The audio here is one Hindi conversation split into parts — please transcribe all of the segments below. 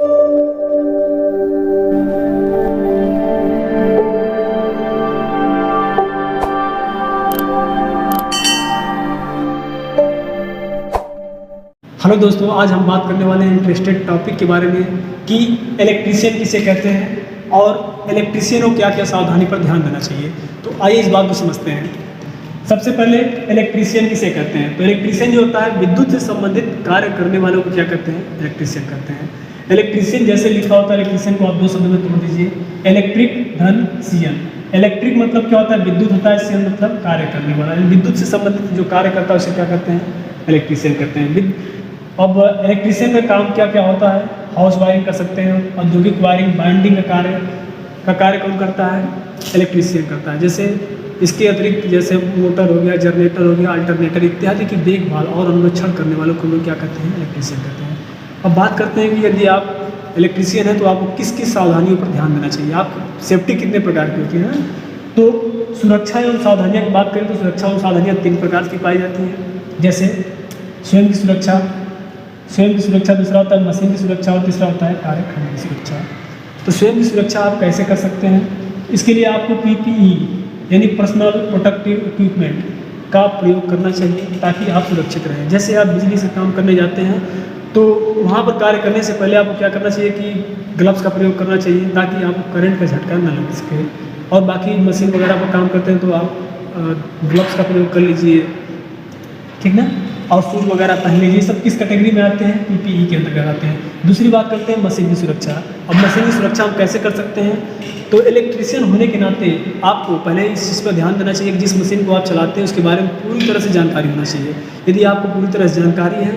हेलो दोस्तों, आज हम बात करने वाले हैं इंटरेस्टेड टॉपिक के बारे में कि इलेक्ट्रीशियन किसे कहते हैं और इलेक्ट्रीशियन को क्या क्या सावधानी पर ध्यान देना चाहिए। तो आइए इस बात को समझते हैं। सबसे पहले इलेक्ट्रीशियन किसे कहते हैं। तो इलेक्ट्रीशियन जो होता है विद्युत से संबंधित कार्य करने वालों को क्या कहते हैं, इलेक्ट्रीशियन कहते हैं। इलेक्ट्रीशियन जैसे लिखा होता है, इलेक्ट्रीशियन को आप दो शब्दों में तोड़ दीजिए, इलेक्ट्रिक धन सीएन। इलेक्ट्रिक मतलब क्या होता है, विद्युत होता है, सीएन मतलब कार्य करने वाला। विद्युत से संबंधित जो कार्य करता है उसे क्या कहते हैं, इलेक्ट्रीशियन कहते हैं। अब इलेक्ट्रीशियन का काम क्या क्या होता है, हाउस वायरिंग कर सकते हैं, औद्योगिक वायरिंग बाइंडिंग का कार्य कौन करता है, इलेक्ट्रीशियन करता है। जैसे इसके अतिरिक्त जैसे मोटर हो गया, जनरेटर हो गया, अल्टरनेटर इत्यादि की देखभाल और अनुरक्षण करने वालों को लोग क्या कहते हैं, इलेक्ट्रीशियन कहते हैं। अब बात करते हैं कि यदि आप इलेक्ट्रीशियन है तो आपको किस किस सावधानियों पर ध्यान देना चाहिए। आप सेफ्टी कितने प्रकार की होती है, तो सुरक्षा एवं सावधानियाँ की बात करें तो सुरक्षा एवं सावधानियाँ 3 प्रकार की पाई जाती हैं। जैसे स्वयं की सुरक्षा, दूसरा होता है मशीन की सुरक्षा और तीसरा होता है कार्यखंड की सुरक्षा। तो स्वयं की सुरक्षा आप कैसे कर सकते हैं, इसके लिए आपको पीपीई यानी पर्सनल प्रोटेक्टिव इक्विपमेंट का प्रयोग करना चाहिए ताकि आप सुरक्षित रहें। जैसे आप बिजली से काम करने जाते हैं तो वहाँ पर कार्य करने से पहले आपको क्या करना चाहिए कि ग्लव्स का प्रयोग करना चाहिए ताकि आपको करंट का झटका न लग सके। और बाकी मशीन वगैरह पर काम करते हैं तो आप ग्लव्स का प्रयोग कर लीजिए, ठीक ना, और शूज वगैरह पहन लीजिए। सब किस कैटेगरी में आते हैं, पीपीई के अंतर्गत आते हैं। दूसरी बात करते हैं मशीन की सुरक्षा। अब मशीन की सुरक्षा हम कैसे कर सकते हैं, तो इलेक्ट्रीशियन होने के नाते आपको पहले इस चीज़ पर ध्यान देना चाहिए कि जिस मशीन को आप चलाते हैं उसके बारे में पूरी तरह से जानकारी होना चाहिए। यदि आपको पूरी तरह से जानकारी है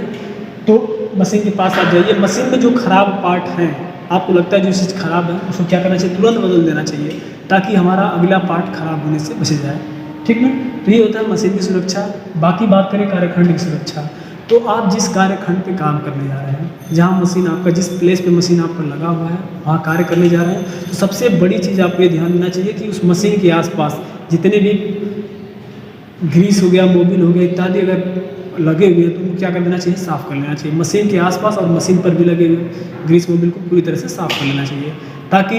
तो मशीन के पास आप जाइए। मशीन में जो खराब पार्ट हैं, आपको लगता है जो चीज़ खराब है उसको क्या करना चाहिए, तुरंत बदल देना चाहिए ताकि हमारा अगला पार्ट खराब होने से बच जाए, ठीक ना। तो ये होता है मशीन की सुरक्षा। बाकी बात करें कार्यखंड की सुरक्षा, तो आप जिस कार्यखंड पे काम करने जा रहे हैं, जहाँ मशीन आपका जिस प्लेस पे मशीन आपका लगा हुआ है वहाँ कार्य करने जा रहे हैं, तो सबसे बड़ी चीज़ आपको ये ध्यान देना चाहिए कि उस मशीन के आसपास जितने भी ग्रीस हो गया, मोबिल हो गया इत्यादि अगर लगे हुए हैं तो उनको क्या कर देना चाहिए, साफ़ कर लेना चाहिए। मशीन के आसपास और मशीन पर भी लगे हुए ग्रीस मोबिल को पूरी तरह से साफ़ कर लेना चाहिए ताकि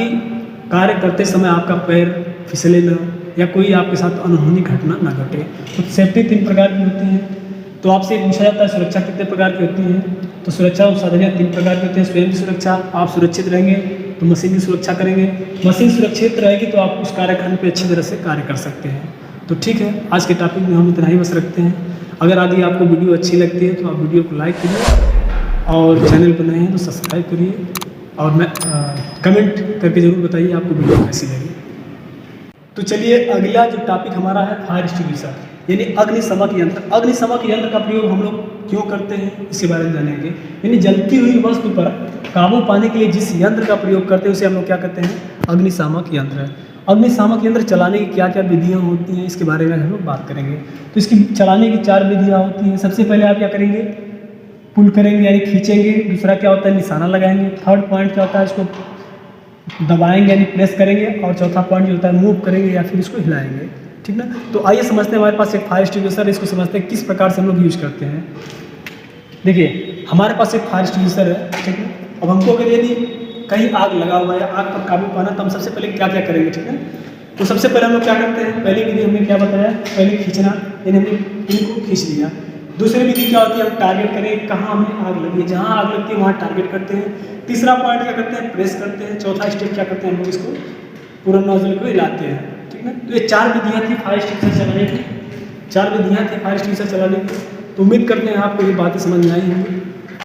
कार्य करते समय आपका पैर फिसले न या कोई आपके साथ अनहोनी घटना न घटे। तो सेफ्टी 3 प्रकार की होती है। तो आपसे पूछा जाता है सुरक्षा कितने प्रकार की होती है, तो सुरक्षा और सावधानियाँ 3 प्रकार की होती हैं। स्वयं की सुरक्षा, आप सुरक्षित रहेंगे तो मशीन की सुरक्षा करेंगे। मशीन सुरक्षित रहेगी तो आप उस कार्यखंड पे अच्छी तरह से कार्य कर सकते हैं। तो ठीक है, आज के टॉपिक में हम इतना ही बस रखते हैं। अगर आदि आपको वीडियो अच्छी लगती है तो आप वीडियो को लाइक करिए और चैनल पर नए हैं तो सब्सक्राइब करिए और मैं कमेंट करके ज़रूर बताइए आपको वीडियो कैसी लगी। तो चलिए अगला जो टॉपिक हमारा है फायर एक्सटिंग्विशर यानी अग्निशमक यंत्र। अग्निशमक यंत्र का प्रयोग हम लोग क्यों करते हैं इसके बारे में जानेंगे। यानी जलती हुई वस्तु पर काबू पाने के लिए जिस यंत्र का प्रयोग करते हैं उसे हम लोग क्या कहते हैं, अग्निशामक यंत्र। अग्निशामक यंत्र चलाने की क्या क्या विधियाँ होती हैं इसके बारे में हम लोग बात करेंगे। तो इसकी चलाने की 4 विधियाँ होती हैं। सबसे पहले आप क्या करेंगे, पुल करेंगे यानी खींचेंगे। दूसरा क्या होता है, निशाना लगाएंगे। थर्ड पॉइंट क्या होता है, इसको दबाएंगे यानी प्रेस करेंगे। और चौथा पॉइंट जो होता है मूव करेंगे या फिर इसको हिलाएंगे, ठीक ना। तो आइए समझते हैं, हमारे पास एक फायर एक्सटिंग्विशर है, इसको समझते हैं किस प्रकार से हम लोग यूज़ करते हैं। देखिए हमारे पास एक फायर एक्सटिंग्विशर है, ठीक है। अब हमको अगर यदि कहीं आग लगा हुआ है, आग पर काबू पाना, तो हम सबसे पहले क्या क्या करेंगे, ठीक है। तो सबसे पहले हम लोग क्या करते हैं, पहली विधि हमने क्या बताया, पहले खींचना यानी हमने इनको खींच लिया। दूसरी विधि क्या होती है, हम टारगेट करें कहाँ हमें आग लगी है, जहाँ आग लगती है वहाँ टारगेट करते हैं। तीसरा पॉइंट क्या करते हैं, प्रेस करते हैं। चौथा स्टेप क्या करते हैं, हम लोग इसको पूरा नोजल को हिलाते हैं, ठीक है। तो ये 4 विधियाँ थी फायर एक्सटिंग्विशर चलाने की, 4 विधियाँ थी फायर एक्सटिंग्विशर चलाने की। तो उम्मीद करते हैं आपको ये बातें समझ में आई होंगी।